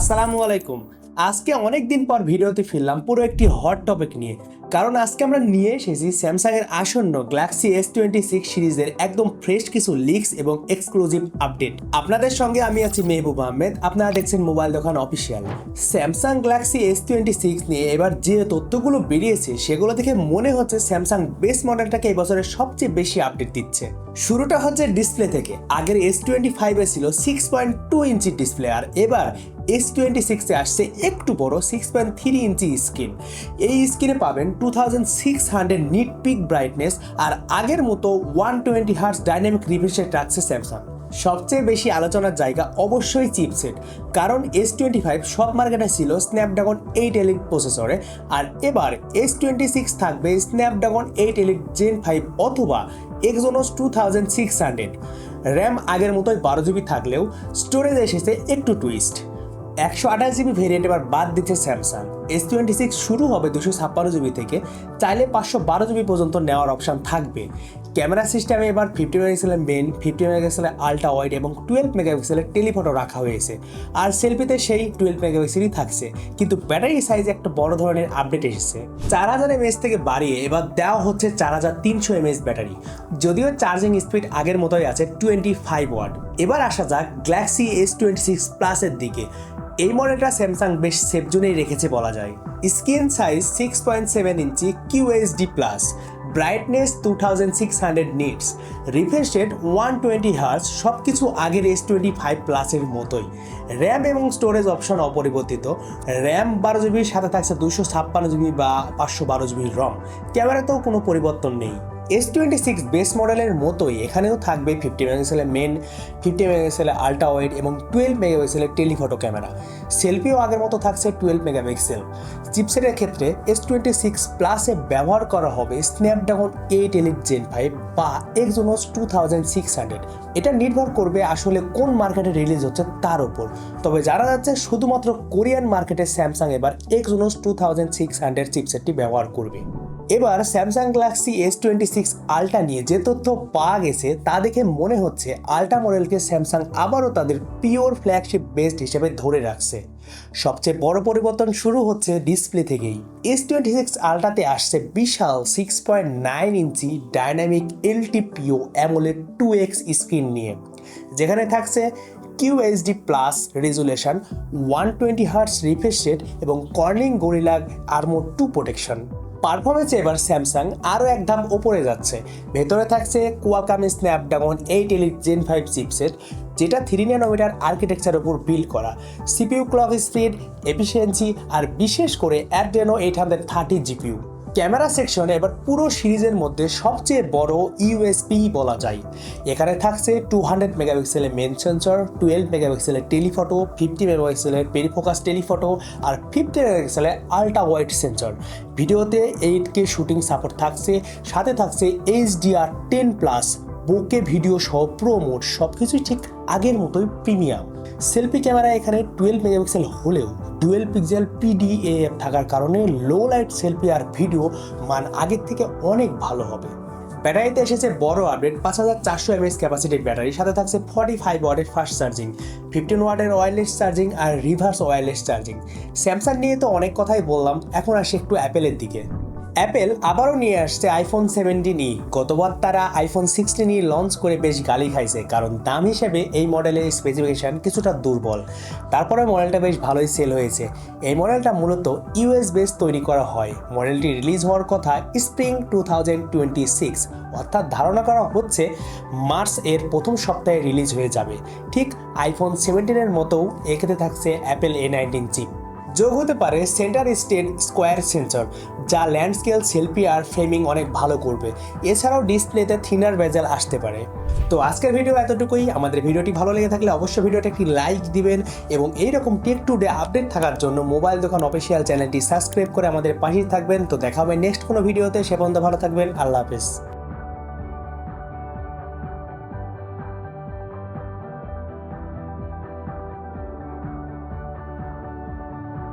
আসসালামু আলাইকুম। আজকে অনেক দিন পর ভিডিওতে ফিরলাম পুরো একটি হট টপিক নিয়ে, কারণ আজকে আমরা নিয়ে এসেছি স্যামসাং এর আসন্ন গ্যালাক্সি S26 সিরিজের একদম ফ্রেশ কিছু লিক্স এবং এক্সক্লুসিভ আপডেট। আপনাদের সঙ্গে আমি আছি মেহবুব আহমেদ, আপনারা দেখছেন মোবাইল দোকান অফিসিয়াল। স্যামসাং গ্যালাক্সি S26 নিয়ে এবার যে তথ্যগুলো বেরিয়েছে সেগুলো দেখে মনে হচ্ছে স্যামসাং বেস মডেলটাকে এই বছরের সবচেয়ে বেশি আপডেট দিচ্ছে। শুরুটা হচ্ছে ডিসপ্লে থেকে। আগের S25 এ ছিল 6.2 ইঞ্চি ডিসপ্লে, আর এবার S26 এ আসছে একটু বড় 6.3 ইঞ্চি স্ক্রিন। এই স্ক্রিনে পাবেন 2600 নিট পিক ব্রাইটনেস, আর আগের মতো 120 হার্টজ ডাইনামিক রিফ্রেশ রেট রাখছে স্যামসাং। সবচেয়ে বেশি আলোচনার জায়গা অবশ্যই চিপসেট, কারণ S25 সব মার্কেটে ছিল স্ন্যাপড্রাগন 8 এলিট প্রসেসরে, আর এবার S26 থাকবে স্ন্যাপড্রাগন 8 এলিট জেন 5 অথবা Exynos 2600। র্যাম আগের মতোই 12 জিবি থাকলেও স্টোরেজ এসেছে একটু টুইস্ট। 128 জিবি ভেরিয়েন্ট এবার বাদ দিচ্ছে স্যামসাং। S26 শুরু হবে 256 জিবি থেকে, চাইলে 512 জিবি পর্যন্ত নেওয়ার অপশান থাকবে। ক্যামেরা সিস্টেমে এবার 50 মেগাপিক্সেলের মেন, 50 মেগাপিক্সেলের আল্ট্রা ওয়াইড এবং 12 মেগাপিক্সেলের টেলিফটো রাখা হয়েছে, আর সেলফিতে সেই 12 মেগাপিক্সেলই থাকছে। কিন্তু ব্যাটারি সাইজে একটা বড় ধরনের আপডেট এসেছে। 4000 mAh থেকে বাড়িয়ে এবার দেওয়া হচ্ছে 4300 mAh ব্যাটারি। যদিও চার্জিং স্পিড আগের মতোই আছে 25 ওয়াট। এবার আসা যাক গ্যালাক্সি S26 প্লাসের দিকে। এই মডেলটা স্যামসাং বেশ সেফ জোনেই রেখেছে বলা যায়। স্ক্রিন সাইজ 6.7 ইঞ্চি QHD+, brightness 2600 nits, refresh rate 120 hertz, সব কিছু আগের S25 প্লাসের মতোই। র্যাম এবং স্টোরেজ অপশন অপরিবর্তিত। র্যাম 12 জিবির সাথে থাকছে 256 জিবি বা 512 জিবি রম। ক্যামেরাতেও কোনো পরিবর্তন নেই। S26 বেস মডেলের মতোই এখানেও থাকবে 50 মেগাপিক্সেলের মেন, 50 মেগাপিক্সেলের আল্ট্রা ওয়াইড এবং 12 মেগাপিক্সেলের টেলিফটো ক্যামেরা। সেলফিও আগের মতো থাকছে 12 মেগাপিক্সেল। চিপসেটের ক্ষেত্রে S26 প্লাসে ব্যবহার করা হবে স্ন্যাপড্রাগন 8 এলিট জেন 5 বা Exynos 2600। এটা নির্ভর করবে আসলে কোন মার্কেটে রিলিজ হচ্ছে তার উপর। তবে যারা যাচ্ছে শুধুমাত্র কোরিয়ান মার্কেটে স্যামসাং এবার Exynos 2600 চিপসেটটি ব্যবহার করবে। এবার স্যামসাং গ্যালাক্সি S26 আল্ট্রা নিয়ে যে তথ্য পাওয়া গেছে তা দেখে মনে হচ্ছে আল্ট্রা মডেলকে স্যামসাং আবারও তাদের পিওর ফ্ল্যাগশিপ বেস্ট হিসেবে ধরে রাখছে। সবচেয়ে বড় পরিবর্তন শুরু হচ্ছে ডিসপ্লে থেকেই। S26 আল্ট্রাতে আসছে বিশাল 6.9 ইঞ্চি dynamic LTPO AMOLED 2X screen নিয়ে, যেখানে থাকছে QHD+ resolution, 120 hertz refresh rate এবং কর্নিং গরিলা আর্মর 2 প্রোটেকশন। পারফরমেন্সে এবার স্যামসাং আরও এক ধাপ ওপরে যাচ্ছে। ভেতরে থাকছে Qualcomm Snapdragon 8 elite gen 5 chipset, যেটা 3 ন্যানোমিটার আর্কিটেকচার উপর বিল্ড করা। CPU ক্লক স্পিড, এফিসিয়েন্সি আর বিশেষ করে Adreno 830 GPU। ক্যামেরা সেকশনে এবার পুরো সিরিজের মধ্যে সবচেয়ে বড় USP বলা যায়। এখানে থাকছে 200 মেগাপিক্সেলের মেন সেন্সর, 12 মেগাপিক্সেলের টেলিফটো, 50 মেগাপিক্সেলের পেরিফোকাস টেলিফটো আর 50 মেগাপিক্সেলের আল্ট্রা ওয়াইড সেন্সর। ভিডিওতে 8K শুটিং সাপোর্ট থাকছে, সাথে থাকছে HDR10+, বোকে ভিডিও সহ প্রো মোড, সবকিছুই ঠিক আগের মতোই প্রিমিয়াম। সেলফি ক্যামেরা এখানে 12 মেগাপিক্সেল হলেও ডুয়েল পিক্সেল PDAF থাকার কারণে লো লাইট সেলফি আর ভিডিও মান আগের থেকে অনেক ভালো হবে। ব্যাটারিতে এসেছে বড় আপডেট। 5400 mAh ক্যাপাসিটির ব্যাটারি, সাথে থাকছে 45 ওয়াটের ফাস্ট চার্জিং, 15 ওয়াটের ওয়্যারলেস চার্জিং আর রিভার্স ওয়্যারলেস চার্জিং। স্যামসাং নিয়ে তো অনেক কথাই বললাম, এখন আসি একটু অ্যাপেলের দিকে। অ্যাপেল আবারও নিয়ে আসছে iPhone 17E। গতবার তারা iPhone 16E লঞ্চ করে বেশ গালি খাইছে, কারণ দাম হিসেবে এই মডেলের স্পেসিফিকেশান কিছুটা দুর্বল। তারপরে মডেলটা বেশ ভালোই সেল হয়েছে। এই মডেলটা মূলত US বেস তৈরি করা হয়। মডেলটি রিলিজ হওয়ার কথা স্প্রিং 2026, অর্থাৎ ধারণা করা হচ্ছে মার্চ এর প্রথম সপ্তাহে রিলিজ হয়ে যাবে। ঠিক iPhone 17-এর মতোও এক্ষেত্রে থাকছে অ্যাপেল A19 চিপ। যোগ হতে পারে সেন্টার স্টেট স্কোয়ার সেন্সর, যা ল্যান্ডস্কেল সেলফি আর ফ্রেমিং অনেক ভালো করবে। এছাড়াও ডিসপ্লেতে থিনার বেজেল আসতে পারে। তো আজকের ভিডিও এতটুকুই। আমাদের ভিডিওটি ভালো লেগে থাকলে অবশ্যই ভিডিওটা একটি লাইক দিবেন এবং এইরকম টেক টুডে আপডেট থাকার জন্য মোবাইল দোকান অফিসিয়াল চ্যানেলটি সাবস্ক্রাইব করে আমাদের পাশেই থাকবেন। তো দেখা হবে নেক্সট কোনো ভিডিওতে। সে পর্যন্ত ভালো থাকবেন। আল্লাহ হাফেজ।